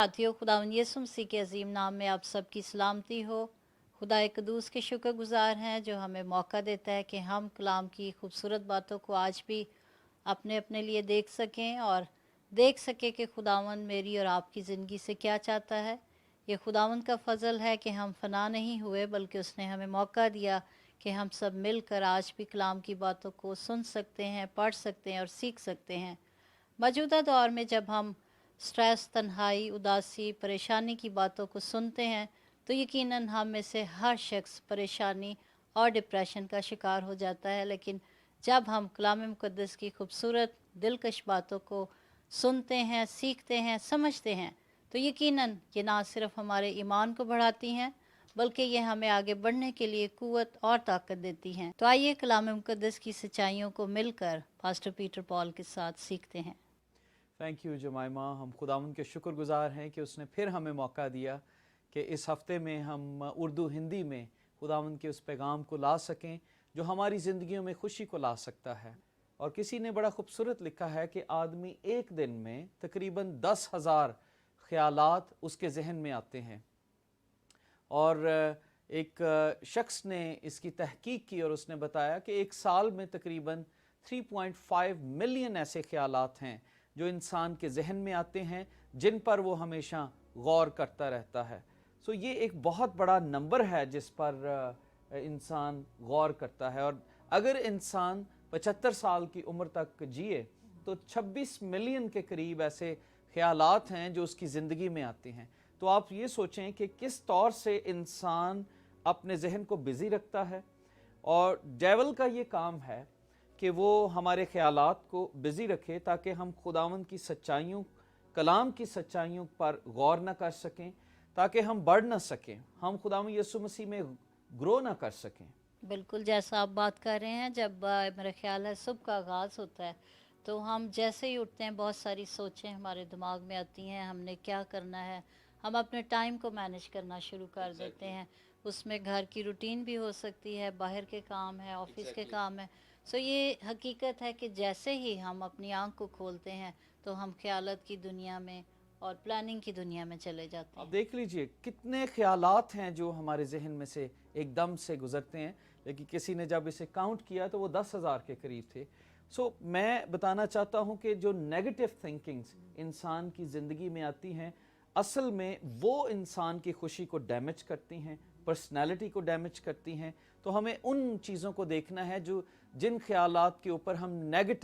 साथियों, खुदावंद यीशु मसीह के अजीम नाम में आप सबकी सलामती हो। खुदा कदूस के शुक्रगुजार हैं जो हमें मौका देता है कि हम कलाम की खूबसूरत बातों को आज भी अपने अपने लिए देख सकें और देख सकें कि खुदावंद मेरी और आपकी ज़िंदगी से क्या चाहता है। ये खुदावंद का फ़ज़ल है कि हम फ़ना नहीं हुए, बल्कि उसने हमें मौका दिया कि हम सब मिलकर आज भी कलाम की बातों को सुन सकते हैं, पढ़ सकते हैं और सीख सकते हैं। मौजूदा दौर में जब हम स्ट्रेस, तन्हाई, उदासी, परेशानी की बातों को सुनते हैं तो यकीनन हम में से हर शख्स परेशानी और डिप्रेशन का शिकार हो जाता है। लेकिन जब हम कलाम मुक़द्दस की खूबसूरत दिलकश बातों को सुनते हैं, सीखते हैं, समझते हैं तो यकीनन ये ना सिर्फ हमारे ईमान को बढ़ाती हैं बल्कि ये हमें आगे बढ़ने के लिए क़ुव्वत और ताकत देती हैं। तो आइए कलाम मुक़द्दस की सच्चाइयों को मिलकर पास्टर पीटर पॉल के साथ सीखते हैं। Thank you जमाइमा। हम खुदावंद के शुक्रगुजार हैं कि उसने फिर हमें मौका दिया कि इस हफ़्ते में हम उर्दू हिंदी में खुदावंद के उस पैगाम को ला सकें जो हमारी ज़िंदगियों में खुशी को ला सकता है। और किसी ने बड़ा खूबसूरत लिखा है कि आदमी एक दिन में तकरीबन 10,000 ख़यालात उसके जहन में आते हैं। और एक शख्स ने इसकी तहकीक की और उसने बताया कि एक साल में तकरीबन 3.5 मिलियन ऐसे ख़यालात हैं जो इंसान के जहन में आते हैं, जिन पर वो हमेशा गौर करता रहता है। सो ये एक बहुत बड़ा नंबर है जिस पर इंसान गौर करता है। और अगर इंसान 75 साल की उम्र तक जिए तो 26 मिलियन के करीब ऐसे ख्यालात हैं जो उसकी ज़िंदगी में आते हैं। तो आप ये सोचें कि किस तौर से इंसान अपने जहन को बिज़ी रखता है। और डेविल का ये काम है कि वो हमारे ख़यालात को बिज़ी रखे ताकि हम खुदावंद की सच्चाइयों, कलाम की सच्चाइयों पर गौर न कर सकें, ताकि हम बढ़ न सकें, हम खुदावंद यीशु मसीह में ग्रो न कर सकें। बिल्कुल जैसा आप बात कर रहे हैं, जब मेरा ख्याल है सुबह का आगाज़ होता है तो हम जैसे ही उठते हैं बहुत सारी सोचें हमारे दिमाग में आती हैं, हमने क्या करना है। हम अपने टाइम को मैनेज करना शुरू कर देते हैं। उसमें घर की रूटीन भी हो सकती है, बाहर के काम है, ऑफिस के काम है। सो ये हकीकत है कि जैसे ही हम अपनी आंख को खोलते हैं तो हम ख्यालत की दुनिया में और प्लानिंग की दुनिया में चले जाते आप हैं। देख लीजिए कितने ख्यालात हैं जो हमारे जहन में से एकदम से गुजरते हैं, लेकिन किसी ने जब इसे काउंट किया तो वो 10,000 के करीब थे। मैं बताना चाहता हूं कि जो नेगेटिव थिंकिंग्स इंसान की ज़िंदगी में आती हैं, असल में वो इंसान की खुशी को डैमेज करती हैं, पर्सनैलिटी को डैमेज करती हैं। तो हमें उन चीज़ों को देखना है जो जिन ख्यालात के ऊपर हम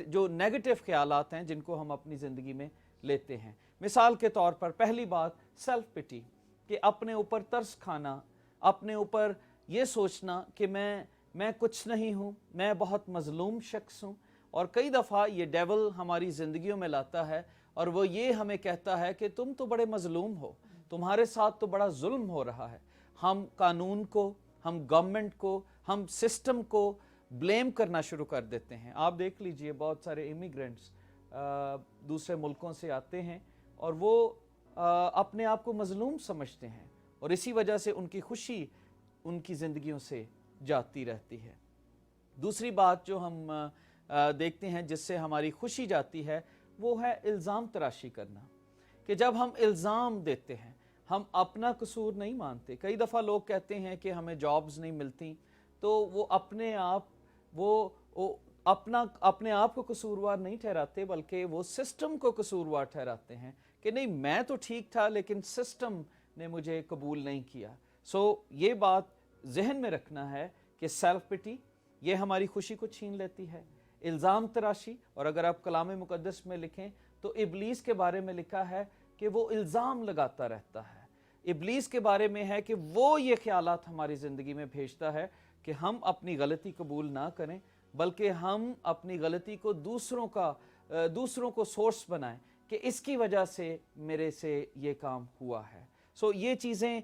जो नेगेटिव ख्यालात हैं जिनको हम अपनी ज़िंदगी में लेते हैं। मिसाल के तौर पर पहली बात सेल्फ पिटी, कि अपने ऊपर तरस खाना, अपने ऊपर ये सोचना कि मैं कुछ नहीं हूँ, मैं बहुत मजलूम शख्स हूँ। और कई दफ़ा ये डेविल हमारी ज़िंदगियों में लाता है और वो ये हमें कहता है कि तुम तो बड़े मजलूम हो, तुम्हारे साथ तो बड़ा जुल्म हो रहा है। हम कानून को, हम गवर्नमेंट को, हम सिस्टम को ब्लेम करना शुरू कर देते हैं। आप देख लीजिए बहुत सारे इमिग्रेंट्स दूसरे मुल्कों से आते हैं और वो अपने आप को मजलूम समझते हैं और इसी वजह से उनकी खुशी उनकी ज़िंदगियों से जाती रहती है। दूसरी बात जो हम देखते हैं जिससे हमारी खुशी जाती है वो है इल्ज़ाम तराशी करना, कि जब हम इल्ज़ाम देते हैं, हम अपना कसूर नहीं मानते। कई दफ़ा लोग कहते हैं कि हमें जॉब्स नहीं मिलती, तो वो अपने आप को कसूरवार नहीं ठहराते, बल्कि वो सिस्टम को कसूरवार ठहराते हैं कि नहीं, मैं तो ठीक था लेकिन सिस्टम ने मुझे कबूल नहीं किया। ये बात जहन में रखना है कि सेल्फ पिटी ये हमारी खुशी को छीन लेती है। इल्ज़ाम तराशी, और अगर आप कलाम मुक़द्दस में लिखें तो इब्लीस के बारे में लिखा है कि वो इल्ज़ाम लगाता रहता है। इब्लीस के बारे में है कि वो ये ख्यालात हमारी ज़िंदगी में भेजता है कि हम अपनी गलती कबूल ना करें, बल्कि हम अपनी गलती को दूसरों को सोर्स बनाएं कि इसकी वजह से मेरे से ये काम हुआ है। ये चीज़ें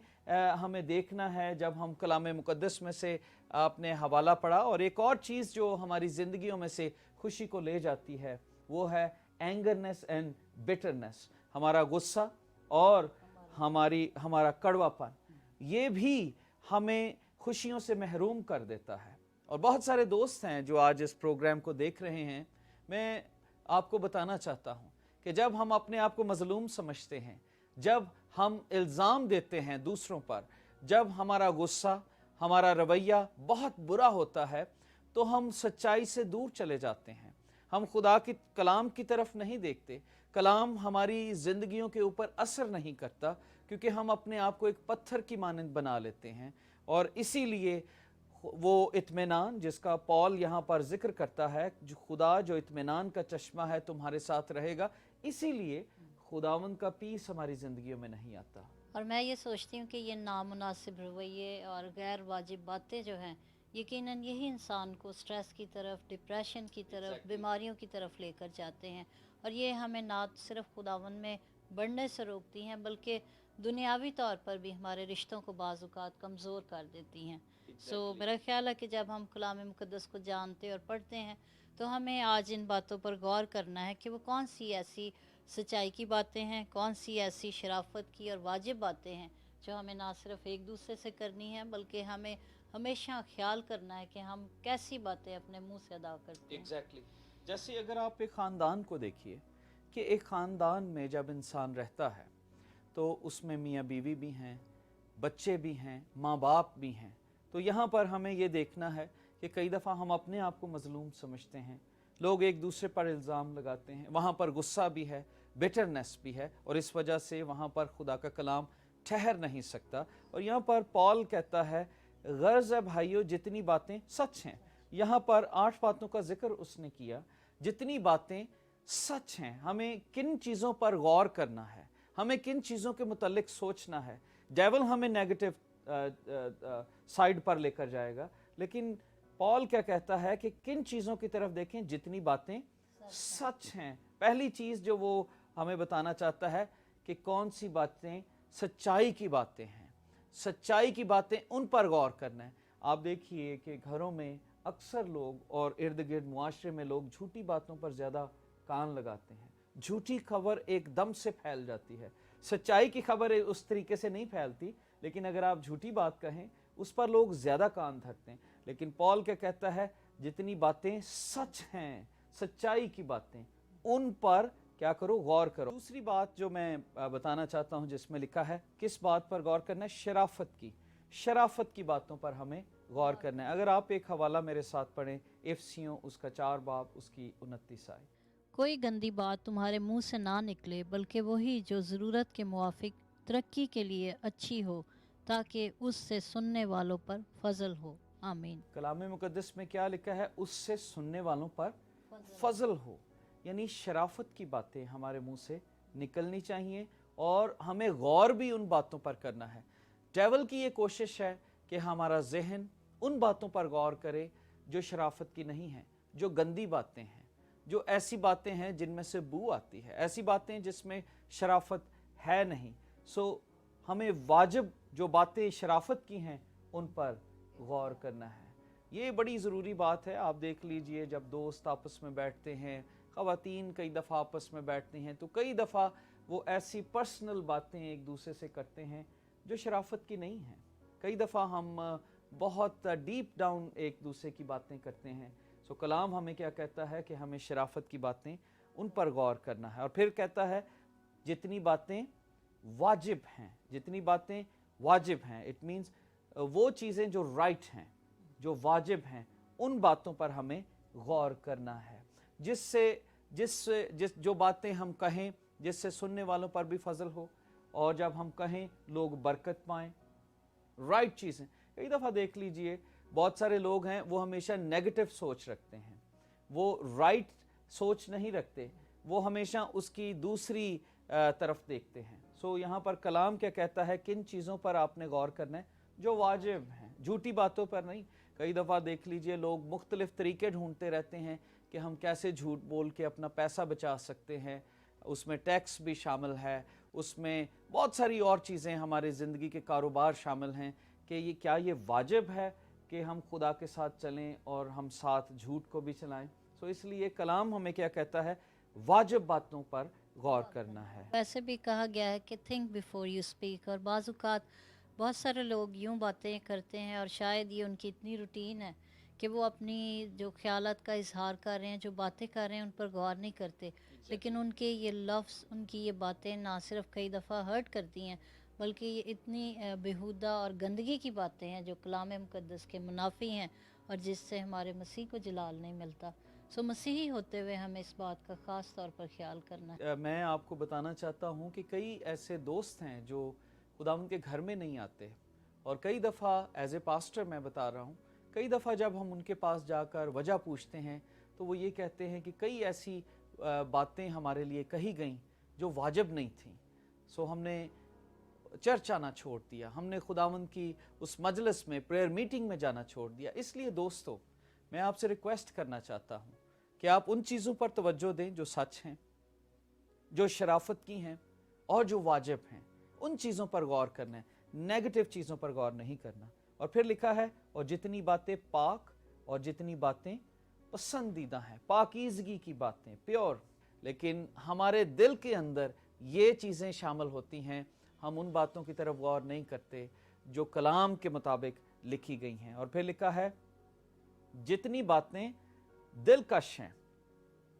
हमें देखना है जब हम कलाम मुक़द्दस में से आपने हवाला पढ़ा। और एक और चीज़ जो हमारी ज़िंदगियों में से खुशी को ले जाती है वो है एंगरनेस एंड बिटरनेस, हमारा गुस्सा और हमारा कड़वापन, ये भी हमें खुशियों से महरूम कर देता है। और बहुत सारे दोस्त हैं जो आज इस प्रोग्राम को देख रहे हैं। मैं आपको बताना चाहता हूँ कि जब हम अपने आप को मजलूम समझते हैं, जब हम इल्ज़ाम देते हैं दूसरों पर, जब हमारा गुस्सा, हमारा रवैया बहुत बुरा होता है, तो हम सच्चाई से दूर चले जाते हैं। हम खुदा की कलाम की तरफ नहीं देखते। कलाम हमारी ज़िंदगियों के ऊपर असर नहीं करता, क्योंकि हम अपने आप को एक पत्थर की मानंद बना लेते हैं। और इसीलिए वो इत्मीनान जिसका पौल यहाँ पर जिक्र करता है, जो खुदा जो इत्मीनान का चश्मा है तुम्हारे साथ रहेगा, इसीलिए खुदावंद का पीस हमारी ज़िंदगियों में नहीं आता। और मैं ये सोचती हूँ कि ये नामुनासिब रवैये और गैर वाजिब बातें जो हैं, यकीनन यही इंसान को स्ट्रेस की तरफ, डिप्रेशन की तरफ, बीमारियों की तरफ लेकर जाते हैं। और ये हमें ना सिर्फ खुदावंद में बढ़ने से रोकती हैं, बल्कि दुनियावी तौर पर भी हमारे रिश्तों को बाज़ औक़ात कमज़ोर कर देती हैं। सो मेरा ख़्याल है कि जब हम कलाम मुक़द्दस को जानते और पढ़ते हैं, तो हमें आज इन बातों पर गौर करना है कि वो कौन सी ऐसी सच्चाई की बातें हैं, कौन सी ऐसी शराफत की और वाजिब बातें हैं जो हमें ना सिर्फ एक दूसरे से करनी है, बल्कि हमें हमेशा ख्याल करना है कि हम कैसी बातें अपने मुंह से अदा करते हैं। एग्जैक्टली जैसे अगर आप एक ख़ानदान को देखिए कि एक ख़ानदान में जब इंसान रहता है तो उसमें मियाँ बीवी भी हैं, बच्चे भी हैं, माँ बाप भी हैं। तो यहाँ पर हमें ये देखना है कि कई दफ़ा हम अपने आप को मज़लूम समझते हैं, लोग एक दूसरे पर इल्ज़ाम लगाते हैं, वहाँ पर गुस्सा भी है, बिटरनेस भी है, और इस वजह से वहाँ पर खुदा का कलाम ठहर नहीं सकता। और यहाँ पर पॉल कहता है, गर्ज़ है भाइयों जितनी बातें सच हैं। यहाँ पर 8 बातों का जिक्र उसने किया, जितनी बातें सच हैं। हमें किन चीज़ों पर गौर करना है, हमें किन चीज़ों के मुतल्लिक सोचना है। डेविल हमें नेगेटिव साइड पर लेकर जाएगा, लेकिन पॉल क्या कहता है कि किन चीज़ों की तरफ देखें, जितनी बातें सच हैं। पहली चीज़ जो वो हमें बताना चाहता है कि कौन सी बातें सच्चाई की बातें हैं, सच्चाई की बातें, उन पर गौर करना है। आप देखिए कि घरों में अक्सर लोग और इर्द गिर्द मुआशरे में लोग झूठी बातों पर ज़्यादा कान लगाते हैं। झूठी खबर एकदम से फैल जाती है, सच्चाई की खबर उस तरीके से नहीं फैलती, लेकिन अगर आप झूठी बात कहें उस पर लोग ज़्यादा कान धरते हैं। लेकिन पॉल क्या कहता है, जितनी बातें सच हैं, सच्चाई की बातें, उन पर क्या करो, गौर करो। दूसरी बात जो मैं बताना चाहता हूं जिसमें लिखा है, किस बात पर गौर करना है, शराफत की, शराफत की बातों पर हमें गौर करना है। अगर आप एक हवाला मेरे साथ पढ़ें, इफ्सियों उसका 4 बाब उसकी 29 आय। कोई गंदी बात तुम्हारे मुंह से ना निकले, बल्कि वही जो ज़रूरत के मुआफिक तरक्की के लिए अच्छी हो, ताकि उससे सुनने वालों पर फजल हो। आमीन। कलाम मुकद्दस में क्या लिखा है, उससे सुनने वालों पर फजल हो, यानी शराफत की बातें हमारे मुंह से निकलनी चाहिए और हमें गौर भी उन बातों पर करना है। डेविल की ये कोशिश है कि हमारा जहन उन बातों पर गौर करे जो शराफत की नहीं है, जो गंदी बातें हैं, जो ऐसी बातें हैं जिनमें से बू आती है, ऐसी बातें जिसमें शराफत है नहीं। सो हमें वाजिब जो बातें शराफत की हैं उन पर गौर करना है। ये बड़ी ज़रूरी बात है। आप देख लीजिए, जब दोस्त आपस में बैठते हैं, ख़वातीन कई दफ़ा आपस में बैठती हैं, तो कई दफ़ा वो ऐसी पर्सनल बातें एक दूसरे से करते हैं जो शराफत की नहीं हैं। कई दफ़ा हम बहुत डीप डाउन एक दूसरे की बातें करते हैं। सो कलाम हमें क्या कहता है कि हमें शराफत की बातें उन पर गौर करना है। और फिर कहता है, जितनी बातें वाजिब हैं, जितनी बातें वाजिब हैं, इट मीन्स वो चीज़ें जो राइट हैं, जो वाजिब हैं, उन बातों पर हमें गौर करना है, जिस जो बातें हम कहें जिससे सुनने वालों पर भी फजल हो, और जब हम कहें लोग बरकत पाएं, राइट चीज़ें। कई दफ़ा देख लीजिए, बहुत सारे लोग हैं वो हमेशा नेगेटिव सोच रखते हैं, वो राइट सोच नहीं रखते, वो हमेशा उसकी दूसरी तरफ देखते हैं। सो यहाँ पर कलाम क्या कहता है, किन चीज़ों पर आपने गौर करना है, जो वाजिब हैं, झूठी बातों पर नहीं। कई दफ़ा देख लीजिए, लोग मुख्तलिफ तरीके ढूंढते रहते हैं कि हम कैसे झूठ बोल के अपना पैसा बचा सकते हैं। उसमें टैक्स भी शामिल है, उसमें बहुत सारी और चीज़ें, हमारे ज़िंदगी के कारोबार शामिल हैं कि ये क्या ये वाजिब है कि हम खुदा के साथ चलें और हम साथ झूठ को भी चलाएं। सो इसलिए कलाम हमें क्या कहता है, वाजिब बातों पर गौर करना है। वैसे भी कहा गया है कि थिंक बिफोर यू स्पीक, और बाज़-औक़ात बहुत सारे लोग यूँ बातें करते हैं और शायद ये उनकी इतनी रूटीन है कि वो अपनी जो ख्यालात का इजहार कर रहे हैं, जो बातें कर रहे हैं, उन पर गौर नहीं करते। लेकिन उनके ये लफ्ज़, उनकी ये बातें ना सिर्फ कई दफ़ा हर्ट करती हैं, बल्कि ये इतनी बेहुदा और गंदगी की बातें हैं जो कलाम मुक़द्दस के मुनाफी हैं और जिससे हमारे मसीह को जलाल नहीं मिलता। सो मसीही होते हुए हमें इस बात का ख़ास तौर पर ख्याल करना है। मैं आपको बताना चाहता हूँ कि कई ऐसे दोस्त हैं जो खुदावंद के घर में नहीं आते, और कई दफ़ा एज ए पास्टर मैं बता रहा हूँ, कई दफ़ा जब हम उनके पास जाकर वजह पूछते हैं तो वो ये कहते हैं कि कई ऐसी बातें हमारे लिए कही गईं जो वाजिब नहीं थीं। सो हमने चर्च आना छोड़ दिया, हमने खुदावंद की उस मजलिस में, प्रेयर मीटिंग में जाना छोड़ दिया। इसलिए दोस्तों, मैं आपसे रिक्वेस्ट करना चाहता हूँ कि आप उन चीज़ों पर तवज्जो दें जो सच हैं, जो शराफत की हैं और जो वाजिब हैं। उन चीज़ों पर गौर करना है, नेगेटिव चीज़ों पर गौर नहीं करना। और फिर लिखा है, और जितनी बातें पाक और जितनी बातें पसंदीदा हैं, पाकीज़गी की बातें, प्योर। लेकिन हमारे दिल के अंदर ये चीज़ें शामिल होती हैं, हम उन बातों की तरफ गौर नहीं करते जो कलाम के मुताबिक लिखी गई हैं। और फिर लिखा है, जितनी बातें दिलकश हैं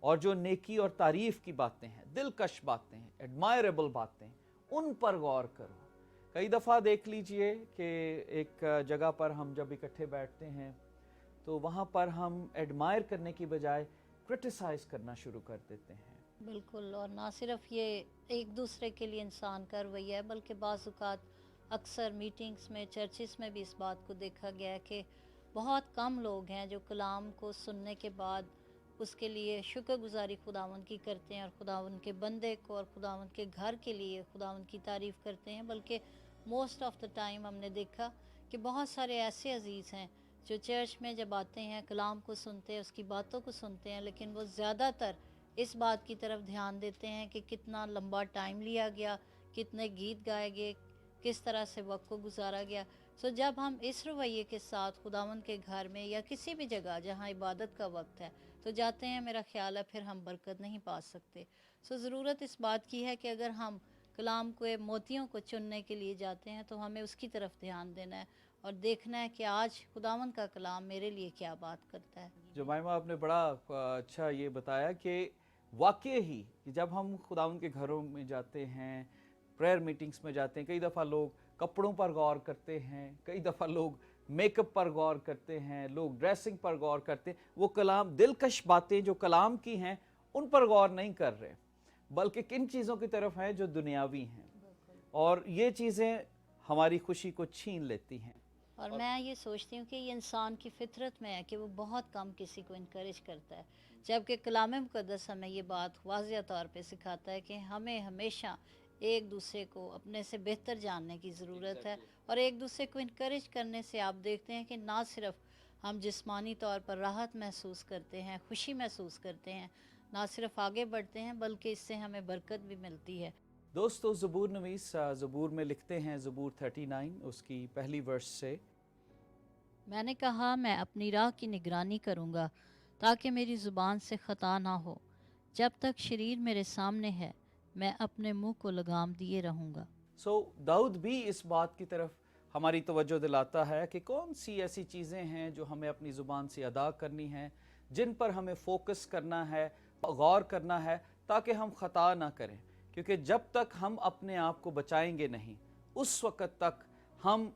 और जो नेकी और तारीफ की बातें हैं, दिलकश बातें हैं, एडमायरेबल बातें, उन पर गौर करो। कई दफ़ा देख लीजिए कि एक जगह पर हम जब इकट्ठे बैठते हैं तो वहाँ पर हम एडमायर करने की बजाय क्रिटिसाइज करना शुरू कर देते हैं। बिल्कुल, और ना सिर्फ ये एक दूसरे के लिए इंसान का रवैया है, बल्कि बाज़ औक़ात अक्सर मीटिंग्स में, चर्चिस में भी इस बात को देखा गया है कि बहुत कम लोग हैं जो कलाम को सुनने के बाद उसके लिए शुक्रगुज़ारी खुदावंद की करते हैं और खुदावंद के बंदे को और खुदावंद के घर के लिए खुदावंद की तारीफ़ करते हैं। बल्कि मोस्ट ऑफ़ द टाइम हमने देखा कि बहुत सारे ऐसे अज़ीज़ हैं जो चर्च में जब आते हैं, कलाम को सुनते हैं, उसकी बातों को सुनते हैं, लेकिन वो ज़्यादातर इस बात की तरफ ध्यान देते हैं कि कितना लंबा टाइम लिया गया, कितने गीत गाए गए, किस तरह से वक्त को गुजारा गया। सो जब हम इस रवैये के साथ खुदावंद के घर में या किसी भी जगह जहाँ इबादत का वक्त है तो जाते हैं, मेरा ख्याल है फिर हम बरकत नहीं पा सकते। सो ज़रूरत इस बात की है कि अगर हम कलाम को, मोतियों को चुनने के लिए जाते हैं तो हमें उसकी तरफ ध्यान देना है और देखना है कि आज खुदावंद का कलाम मेरे लिए क्या बात करता है। जमाइमा, आपने बड़ा अच्छा ये बताया कि वाकई ही कि जब हम खुदावंद के घरों में जाते हैं, प्रेयर मीटिंग्स में जाते हैं, कई दफ़ा लोग कपड़ों पर गौर करते हैं, कई दफ़ा लोग मेकअप पर गौर करते हैं, लोग ड्रेसिंग पर गौर करते हैं। वो कलाम, दिलकश बातें जो कलाम की हैं उन पर गौर नहीं कर रहे, बल्कि किन चीज़ों की तरफ हैं जो दुनियावी हैं, और ये चीज़ें हमारी खुशी को छीन लेती हैं। और मैं ये सोचती हूँ कि ये इंसान की फितरत में है कि वो बहुत कम किसी को इनकरेज करता है, जबकि कलाम मुक़द्दस हमें ये बात वाज़िह तौर पे सिखाता है कि हमें हमेशा एक दूसरे को अपने से बेहतर जानने की ज़रूरत है। और एक दूसरे को इनकरेज करने से आप देखते हैं कि ना सिर्फ हम जिस्मानी तौर पर राहत महसूस करते हैं, खुशी महसूस करते हैं, ना सिर्फ आगे बढ़ते हैं, बल्कि इससे हमें बरकत भी मिलती है। दोस्तों, ज़बूर नवीस ज़बूर में लिखते हैं, ज़बूर 39 उसकी पहली वर्स से, मैंने कहा, मैं अपनी राह की निगरानी करूँगा ताकि मेरी ज़ुबान से ख़ता ना हो। जब तक शरीर मेरे सामने है मैं अपने मुंह को लगाम दिए रहूँगा। दाऊद भी इस बात की तरफ हमारी तवज्जो दिलाता है कि कौन सी ऐसी चीज़ें हैं जो हमें अपनी ज़ुबान से अदा करनी है, जिन पर हमें फोकस करना है, गौर करना है, ताकि हम ख़ता ना करें। क्योंकि जब तक हम अपने आप को बचाएंगे नहीं, उस वक़्त तक हम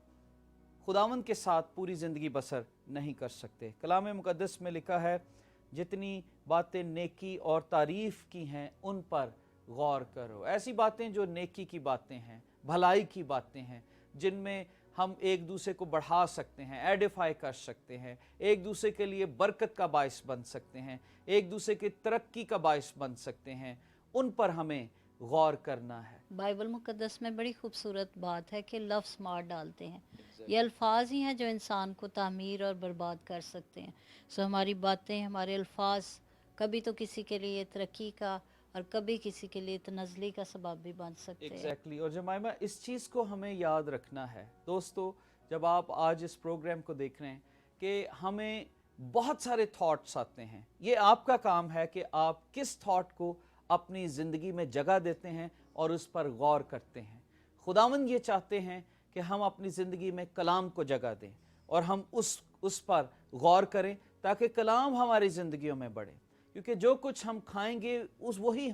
खुदावंद के साथ पूरी ज़िंदगी बसर नहीं कर सकते। कलाम मुक़द्दस में लिखा है, जितनी बातें नेकी और तारीफ़ की हैं उन पर गौर करो। ऐसी बातें जो नेकी की बातें हैं, भलाई की बातें हैं, जिनमें हम एक दूसरे को बढ़ा सकते हैं, एडिफाई कर सकते हैं, एक दूसरे के लिए बरकत का बायस बन सकते हैं, एक दूसरे की तरक्की का बायस बन सकते हैं, उन पर हमें गौर करना है। बाइबल मुक़द्दस में बड़ी खूबसूरत बात है कि लफ्ज़ मार डालते हैं। ये अल्फाज ही हैं जो इंसान को तामीर और बर्बाद कर सकते हैं। सो हमारी बातें, हमारे अल्फाज कभी तो किसी के लिए तरक्की का और कभी किसी के लिए तनज़ली का सबब भी बन सकते हैं। एग्जैक्टली। और जमाइमा, इस चीज़ को हमें याद रखना है। दोस्तों, जब आप आज इस प्रोग्राम को देख रहे हैं कि हमें बहुत सारे थॉट्स आते हैं, ये आपका काम है कि आप किस थॉट को अपनी ज़िंदगी में जगह देते हैं और उस पर गौर करते हैं। खुदावंद ये चाहते हैं कि हम अपनी ज़िंदगी में कलाम को जगह दें और हम उस पर गौर करें ताकि कलाम हमारी ज़िंदगियों में बढ़े। क्योंकि जो कुछ हम खाएंगे उस वही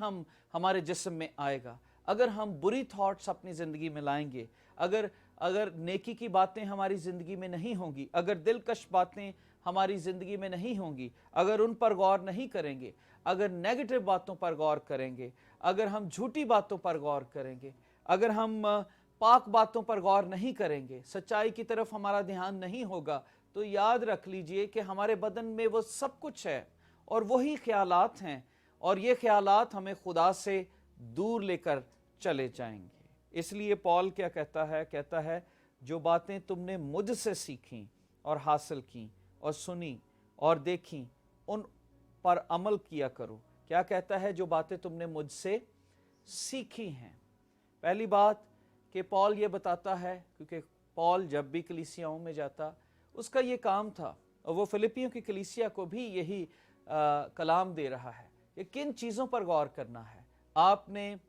हमारे जिस्म में आएगा। अगर हम बुरी थॉट्स अपनी ज़िंदगी में लाएंगे, अगर नेकी की बातें हमारी ज़िंदगी में नहीं होंगी, अगर दिलकश बातें हमारी ज़िंदगी में नहीं होंगी, अगर उन पर गौर नहीं करेंगे, अगर नेगेटिव बातों पर गौर करेंगे, अगर हम झूठी बातों पर गौर करेंगे, अगर हम पाक बातों पर गौर नहीं करेंगे, सच्चाई की तरफ हमारा ध्यान नहीं होगा, तो याद रख लीजिए कि हमारे बदन में वो सब कुछ है और वही ख्यालात हैं, और ये ख्यालात हमें खुदा से दूर लेकर चले जाएंगे। इसलिए पॉल क्या कहता है जो बातें तुमने मुझसे सीखी और हासिल की और सुनी और देखी, उन पर अमल किया करो। क्या कहता है? जो बातें तुमने मुझसे सीखी हैं। पहली बात कि पॉल ये बताता है, क्योंकि पॉल जब भी कलीसियाओं में जाता उसका ये काम था, और वो फिलिपियों की कलीसिया को भी यही कलाम दे रहा है कि किन चीज़ों पर गौर करना है। आपने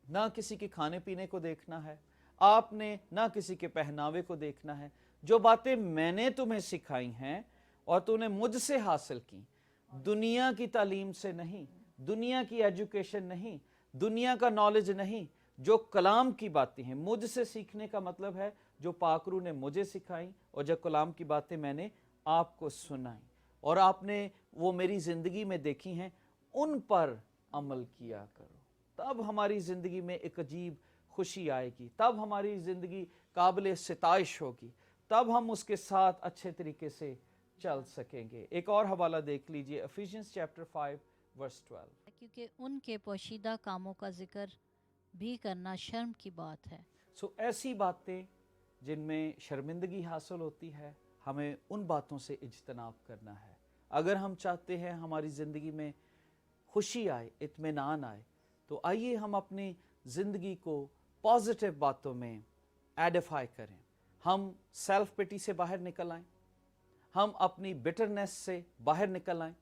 ना किसी के खाने पीने को देखना है, आपने ना किसी के पहनावे को देखना है। जो बातें मैंने तुम्हें सिखाई हैं और तूने मुझसे हासिल की, दुनिया की तालीम से नहीं, दुनिया की एजुकेशन नहीं, दुनिया का नॉलेज नहीं, जो कलाम की बातें हैं। मुझसे सीखने का मतलब है जो पाकरू ने मुझे सिखाई और जो कलाम की बातें मैंने आपको सुनाई और आपने वो मेरी ज़िंदगी में देखी हैं, उन पर अमल किया करो। तब हमारी ज़िंदगी में एक अजीब खुशी आएगी, तब हमारी ज़िंदगी काबिल सिताइश होगी, तब हम उसके साथ अच्छे तरीके से चल सकेंगे। एक और हवाला देख लीजिए, एफिशिएंस चैप्टर 5 वर्स 12। क्योंकि उनके पोशीदा कामों का जिक्र भी करना शर्म की बात है। ऐसी बातें जिनमें शर्मिंदगी हासिल होती है, हमें उन बातों से इज्तनाब करना है। अगर हम चाहते हैं हमारी ज़िंदगी में खुशी आए, इत्मीनान आए, तो आइए हम अपनी ज़िंदगी को पॉजिटिव बातों में एडिफाई करें। हम सेल्फ पिटी से बाहर निकल आएं, हम अपनी बिटरनेस से बाहर निकल आएं,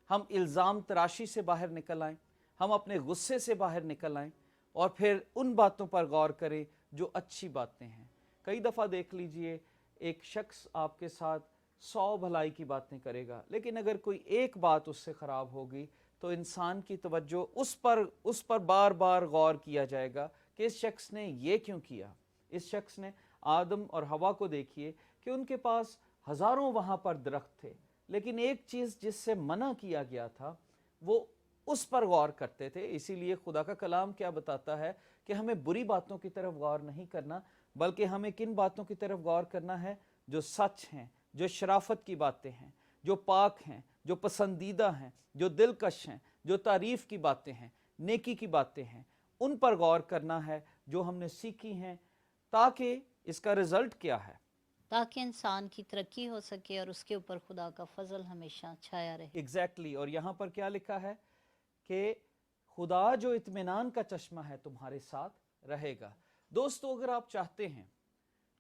हम इल्ज़ाम तराशी से बाहर निकल आएं, हम अपने गुस्से से बाहर निकल आएं और फिर उन बातों पर गौर करें जो अच्छी बातें हैं। कई दफ़ा देख लीजिए, एक शख्स आपके साथ 100 भलाई की बातें करेगा, लेकिन अगर कोई एक बात उससे ख़राब होगी तो इंसान की तवज्जो उस पर बार बार गौर किया जाएगा कि इस शख्स ने ये क्यों किया। इस शख्स ने आदम और हवा को देखिए कि उनके पास हज़ारों वहाँ पर दरख्त थे, लेकिन एक चीज़ जिससे मना किया गया था वो उस पर गौर करते थे। इसीलिए खुदा का कलाम क्या बताता है कि हमें बुरी बातों की तरफ गौर नहीं करना, बल्कि हमें किन बातों की तरफ गौर करना है? जो सच हैं, जो शराफत की बातें हैं, जो पाक हैं, जो पसंदीदा हैं, जो दिलकश हैं, जो तारीफ़ की बातें हैं, नेकी की बातें हैं, उन पर गौर करना है जो हमने सीखी हैं, ताकि इसका रिज़ल्ट क्या है? ताकि इंसान की तरक्की हो सके और उसके ऊपर खुदा का फजल हमेशा छाया रहे। एग्जैक्टली और यहाँ पर क्या लिखा है कि खुदा जो इत्मीनान का चश्मा है तुम्हारे साथ रहेगा। दोस्तों, अगर आप चाहते हैं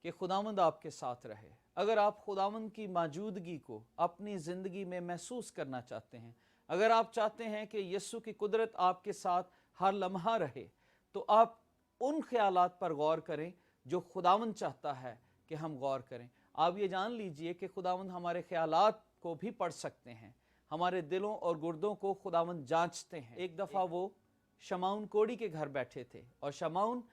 कि खुदावंद आपके साथ रहे, अगर आप खुदावंद की मौजूदगी को अपनी ज़िंदगी में महसूस करना चाहते हैं, अगर आप चाहते हैं कि यीशु की कुदरत आपके साथ हर लम्हा रहे, तो आप उन ख्यालात पर गौर करें जो खुदावंद चाहता है कि हम गौर करें। आप ये जान लीजिए कि खुदावंद हमारे ख्यालात को भी पढ़ सकते हैं, हमारे दिलों और गुर्दों को खुदावंद जांचते हैं। एक दफ़ा वो शमाउन कोड़ी के घर बैठे थे और शमाउन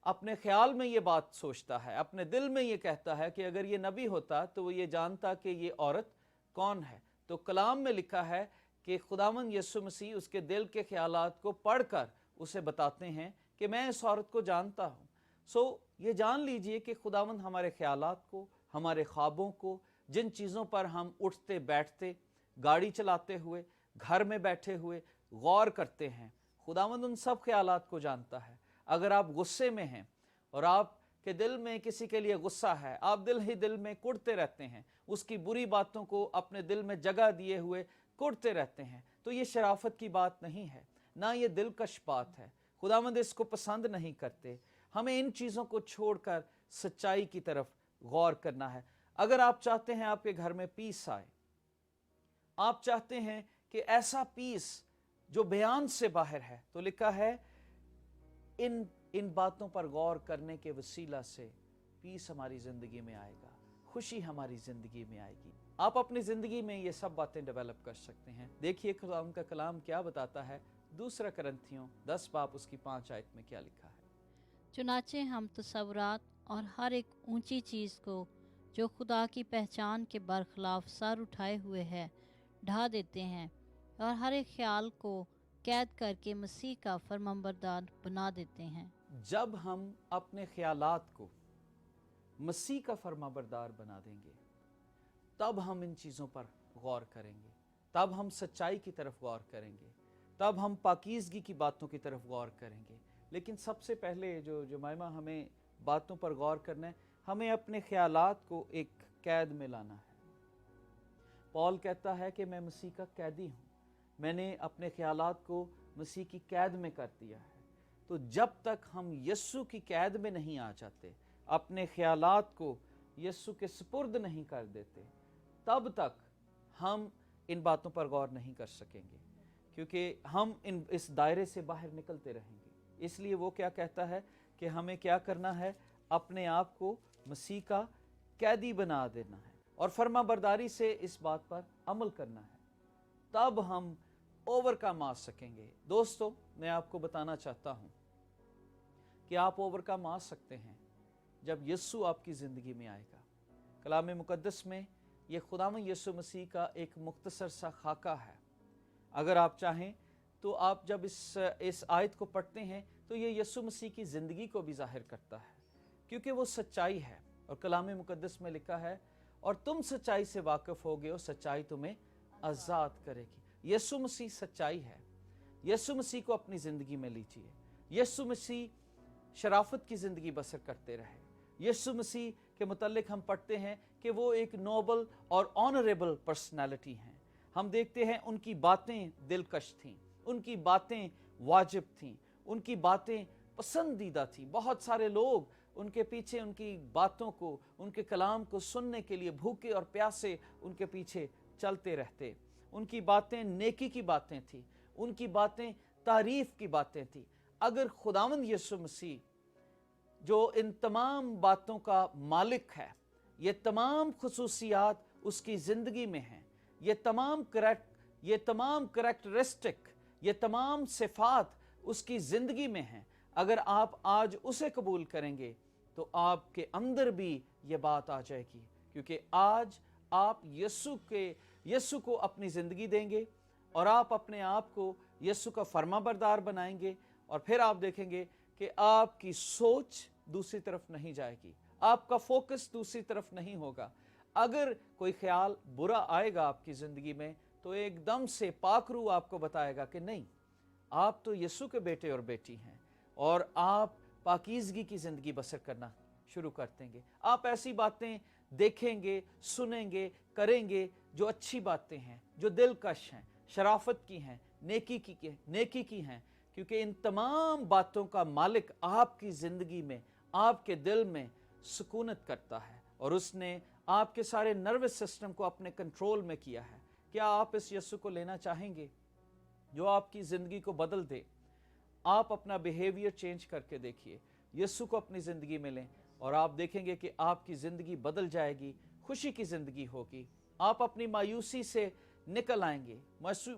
अपने ख्याल में ये बात सोचता है, अपने दिल में ये कहता है कि अगर ये नबी होता तो वो ये जानता कि ये औरत कौन है। तो कलाम में लिखा है कि खुदावंद यीशु मसीह उसके दिल के ख्यालात को पढ़कर उसे बताते हैं कि मैं इस औरत को जानता हूँ। ये जान लीजिए कि खुदावंद हमारे ख्यालात को, हमारे ख्वाबों को, जिन चीज़ों पर हम उठते बैठते, गाड़ी चलाते हुए, घर में बैठे हुए गौर करते हैं, खुदावंद उन सब ख्यालात को जानता है। अगर आप गुस्से में हैं और आपके दिल में किसी के लिए गुस्सा है, आप दिल ही दिल में कुढ़ते रहते हैं, उसकी बुरी बातों को अपने दिल में जगह दिए हुए कुढ़ते रहते हैं, तो ये शराफत की बात नहीं है, ना ये दिलकश बात है। खुदावंद इसको पसंद नहीं करते। हमें इन चीज़ों को छोड़कर सच्चाई की तरफ गौर करना है। अगर आप चाहते हैं आपके घर में पीस आए, आप चाहते हैं कि ऐसा पीस जो बयान से बाहर है, तो लिखा है इन बातों पर गौर करने के वसीला से पीस हमारी ज़िंदगी में आएगा, खुशी हमारी ज़िंदगी में आएगी। आप अपनी ज़िंदगी में ये सब बातें डेवलप कर सकते हैं। देखिए खुदा का कलाम क्या बताता है, 2 करंथियों 10 बाब उसकी 5 आयत में क्या लिखा है। चुनाचे हम तसव्वुरात और हर एक ऊंची चीज़ को जो खुदा की पहचान के बरखिलाफ सर उठाए हुए है ढा देते हैं, और हर एक ख्याल को कैद करके मसीह का फरमाबरदार बना देते हैं। जब हम अपने ख्यालात को मसीह का फरमाबरदार बना देंगे, तब हम इन चीज़ों पर गौर करेंगे, तब हम सच्चाई की तरफ गौर करेंगे, तब हम पाकीज़गी की बातों की तरफ गौर करेंगे। लेकिन सबसे पहले जो जमाइमा हमें बातों पर गौर करना है, हमें अपने ख्यालात को एक कैद में लाना है। पौल कहता है कि मैं मसीह का कैदी हूँ, मैंने अपने ख्यालात को मसीह की कैद में कर दिया है। तो जब तक हम यस्सु की कैद में नहीं आ जाते, अपने ख्यालात को यस्सु के सुपुर्द नहीं कर देते, तब तक हम इन बातों पर गौर नहीं कर सकेंगे, क्योंकि हम इस दायरे से बाहर निकलते रहेंगे। इसलिए वो क्या कहता है कि हमें क्या करना है, अपने आप को मसीह का कैदी बना देना है और फर्माबरदारी से इस बात पर अमल करना है, तब हम ओवरकम आ सकेंगे। दोस्तों, मैं आपको बताना चाहता हूँ कि आप ओवरकम आ सकते हैं जब यस्सु आपकी ज़िंदगी में आएगा। कलाम मुकद्दस में ये खुदावंद यीशु मसीह का एक मुख्तसर सा खाका है। अगर आप चाहें तो आप जब इस आयत को पढ़ते हैं तो ये यीशु मसीह की ज़िंदगी को भी जाहिर करता है, क्योंकि वो सच्चाई है। और कलाम मुकद्दस में लिखा है, और तुम सच्चाई से वाकिफ़ होगे और सच्चाई तुम्हें आज़ाद करेगी। यीशु मसीह सच्चाई है। यीशु मसीह को अपनी ज़िंदगी में लीजिए। यीशु मसीह शराफत की ज़िंदगी बसर करते रहे। यीशु मसीह के मुतल्लिक हम पढ़ते हैं कि वो एक नोबल और ऑनरेबल पर्सनालिटी हैं। हम देखते हैं उनकी बातें दिलकश थीं, उनकी बातें वाजिब थीं, उनकी बातें पसंदीदा थीं। बहुत सारे लोग उनके पीछे उनकी बातों को, उनके कलाम को सुनने के लिए भूखे और प्यासे उनके पीछे चलते रहते। उनकी बातें नेकी की बातें थीं, उनकी बातें तारीफ की बातें थीं। अगर खुदावंद यीशु मसीह जो इन तमाम बातों का मालिक है, ये तमाम खुसूसियात उसकी ज़िंदगी में हैं, ये तमाम करेक्टरिस्टिक, ये तमाम सिफात उसकी ज़िंदगी में हैं, अगर आप आज उसे कबूल करेंगे तो आपके अंदर भी ये बात आ जाएगी, क्योंकि आज आप यीशु को अपनी ज़िंदगी देंगे और आप अपने आप को यीशु का फरमाबरदार बनाएंगे। और फिर आप देखेंगे कि आपकी सोच दूसरी तरफ नहीं जाएगी, आपका फोकस दूसरी तरफ नहीं होगा। अगर कोई ख्याल बुरा आएगा आपकी ज़िंदगी में तो एकदम से पाक रूह आपको बताएगा कि नहीं, आप तो यीशु के बेटे और बेटी हैं, और आप पाकीज़गी की ज़िंदगी बसर करना शुरू कर देंगे। आप ऐसी बातें देखेंगे, सुनेंगे, करेंगे जो अच्छी बातें हैं, जो दिलकश हैं, शराफत की हैं, नेकी की हैं, क्योंकि इन तमाम बातों का मालिक आपकी ज़िंदगी में, आपके दिल में सुकूनत करता है, और उसने आपके सारे नर्वस सिस्टम को अपने कंट्रोल में किया है। क्या आप इस यीशु को लेना चाहेंगे जो आपकी ज़िंदगी को बदल दे? आप अपना बिहेवियर चेंज करके देखिए, यीशु को अपनी ज़िंदगी में लें और आप देखेंगे कि आपकी ज़िंदगी बदल जाएगी, खुशी की ज़िंदगी होगी। आप अपनी मायूसी से निकल आएंगे।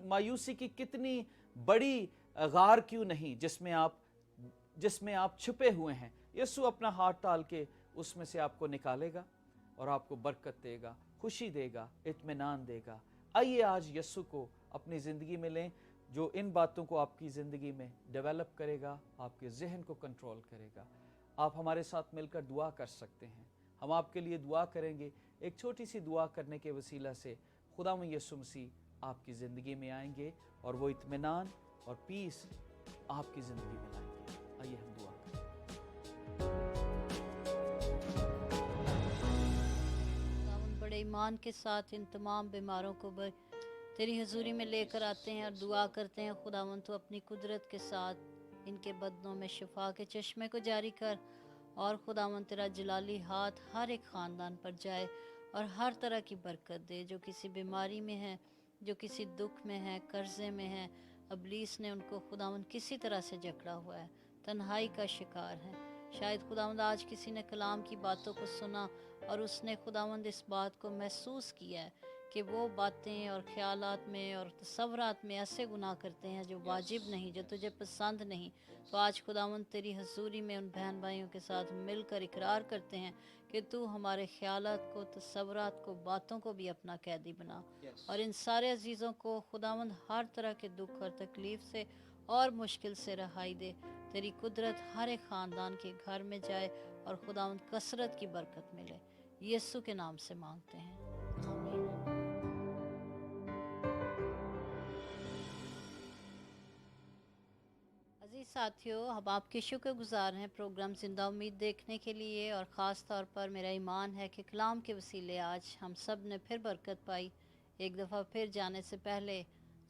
मायूसी की कितनी बड़ी गार क्यों नहीं जिसमें आप छुपे हुए हैं, यीशु अपना हाथ डाल के उसमें से आपको निकालेगा और आपको बरकत देगा, खुशी देगा, इत्मीनान देगा। आइए आज यीशु को अपनी ज़िंदगी में लें, जो इन बातों को आपकी ज़िंदगी में डेवलप करेगा, आपके जहन को कंट्रोल करेगा। आप हमारे साथ मिलकर दुआ कर सकते हैं, हम आपके लिए दुआ करेंगे। एक छोटी सी दुआ करने के वसीला से खुदावंद यीशु मसीह आपकी ज़िंदगी में आएंगे और वो इत्मीनान और पीस आपकी ज़िंदगी में लाएंगे। आइए हम दुआ करें। खुदावंद, बड़े ईमान के साथ इन तमाम बीमारों को तेरी हजूरी में लेकर आते हैं और दुआ करते हैं। खुदावंद, तो अपनी कुदरत के साथ इनके बदनों में शिफा के चश्मे को जारी कर, और खुदावंद तेरा जलाली हाथ हर एक ख़ानदान पर जाए और हर तरह की बरकत दे। जो किसी बीमारी में है, जो किसी दुख में है, कर्जे में है, इब्लीस ने उनको खुदावंद किसी तरह से जकड़ा हुआ है, तन्हाई का शिकार है, शायद खुदावंद आज किसी ने कलाम की बातों को सुना और उसने खुदावंद इस बात को महसूस किया है कि वो बातें और ख्यालात में और तसव्वुरात में ऐसे गुनाह करते हैं जो वाजिब नहीं, जो तुझे पसंद नहीं। तो आज खुदावंद तेरी हजूरी में उन बहन भाइयों के साथ मिलकर इकरार करते हैं कि तू हमारे ख्यालात को, तसव्वुरात को, बातों को भी अपना कैदी बना। और इन सारे अजीज़ों को खुदावंद हर तरह के दुख और तकलीफ़ से और मुश्किल से रहाई दे। तेरी कुदरत हर एक ख़ानदान के घर में जाए और खुदावंद कसरत की बरकत मिले। यीशु के नाम से मांगते हैं, आमीन। अजीज साथियों, हम आपके शुक्रगुजार हैं प्रोग्राम ज़िंदा उम्मीद देखने के लिए, और ख़ास तौर पर मेरा ईमान है कि कलाम के वसीले आज हम सब ने फिर बरकत पाई। एक दफ़ा फिर जाने से पहले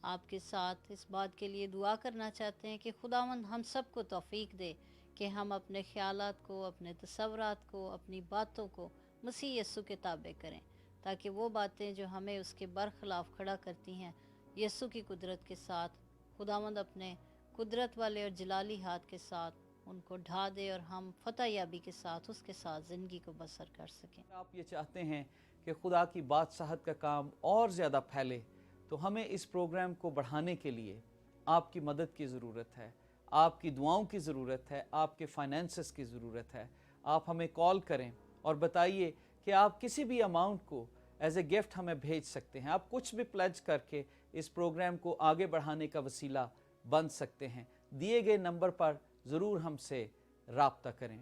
आपके साथ इस बात के लिए दुआ करना चाहते हैं कि खुदावंद हम सब को तौफीक दे कि हम अपने ख्यालात को, अपने तसव्वुरात को, अपनी बातों को मसीह यीशु के ताबे करें, ताकि वो बातें जो हमें उसके बरखिलाफ़ खड़ा करती हैं, यीशु की कुदरत के साथ खुदावंद अपने कुदरत वाले और जलाली हाथ के साथ उनको ढा दे और हम फतह याबी के साथ उसके साथ ज़िंदगी को बसर कर सकें। आप ये चाहते हैं कि खुदा की बादशाहत का काम और ज़्यादा फैले, तो हमें इस प्रोग्राम को बढ़ाने के लिए आपकी मदद की ज़रूरत है, आपकी दुआओं की ज़रूरत है, आपके फाइनेंसेस की ज़रूरत है। आप हमें कॉल करें और बताइए कि आप किसी भी अमाउंट को एज ए गिफ्ट हमें भेज सकते हैं। आप कुछ भी प्लेज करके इस प्रोग्राम को आगे बढ़ाने का वसीला बन सकते हैं। दिए गए नंबर पर ज़रूर हमसे राब्ता करें।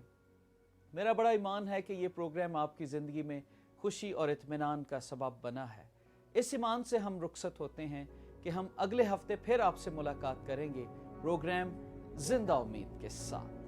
मेरा बड़ा ईमान है कि ये प्रोग्राम आपकी ज़िंदगी में खुशी और इत्मीनान का सबब बना है। इस ईमान से हम रुखसत होते हैं कि हम अगले हफ्ते फिर आपसे मुलाकात करेंगे प्रोग्राम ज़िंदा उम्मीद के साथ।